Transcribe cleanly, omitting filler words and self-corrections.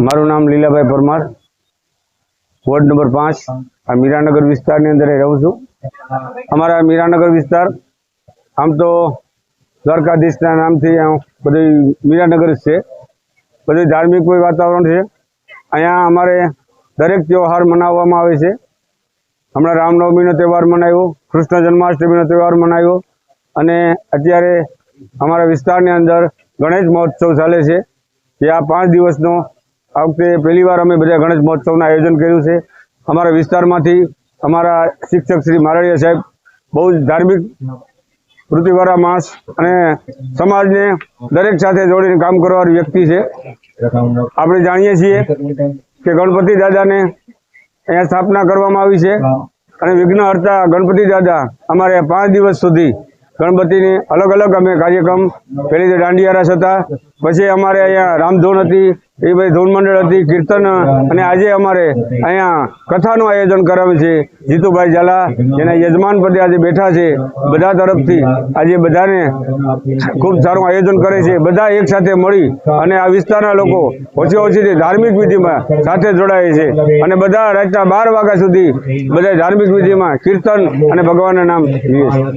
મારું નામ Lilabhai Parmar, ward number 5 આ મીરાનગર વિસ્તારની અંદર રહું છું। અમારા મીરાનગર વિસ્તાર આમ તો દ્વારકાધીશના નામથી બધું મીરાનગર જ છે, બધું ધાર્મિક વાતાવરણ છે। અહીંયા અમારે દરેક તહેવાર મનાવવામાં આવે છે। હમણાં રામનવમીનો તહેવાર મનાવ્યો, કૃષ્ણ જન્માષ્ટમીનો તહેવાર મનાવ્યો અને અત્યારે અમારા વિસ્તારની અંદર ગણેશ મહોત્સવ ચાલે છે, જે આ 5 દિવસનો આ વખતે પહેલી વાર અમે બધા ગણેશ મહોત્સવનું આયોજન કર્યું છે। અમારા વિસ્તારમાંથી અમારા શિક્ષક શ્રી મારડિયા સાહેબ બહુ જ ધાર્મિક વૃત્તિવાળા માણસ અને સમાજને દરેક સાથે જોડીને કામ કરનાર વ્યક્તિ છે। આપણે જાણીએ છીએ કે ગણપતિ દાદાને અહીંયા સ્થાપના કરવામાં આવી છે અને વિઘ્નહર્તા ગણપતિ દાદા અમારે 5 દિવસ સુધી ગણપતિની અલગ અલગ અમે કાર્યક્રમ, પહેલી દાંડિયા રાસ હતા, પછી અમારે અહીંયા રામધૂન હતી, એ બધી ધૂન મંડળ હતી, કીર્તન, અને આજે અમારે અહીંયા કથાનું આયોજન કરાવ્યું છે। જીતુભાઈ ઝાલા જેના યજમાન પદે આજે બેઠા છે, બધા તરફથી આજે બધાને ખૂબ સારું આયોજન કરે છે। બધા એક સાથે મળી અને આ વિસ્તારના લોકો ઓછી ધાર્મિક વિધિમાં સાથે જોડાય છે અને બધા રાતના 12 વાગ્યા સુધી બધા ધાર્મિક વિધિમાં કીર્તન અને ભગવાનના નામ લે છે।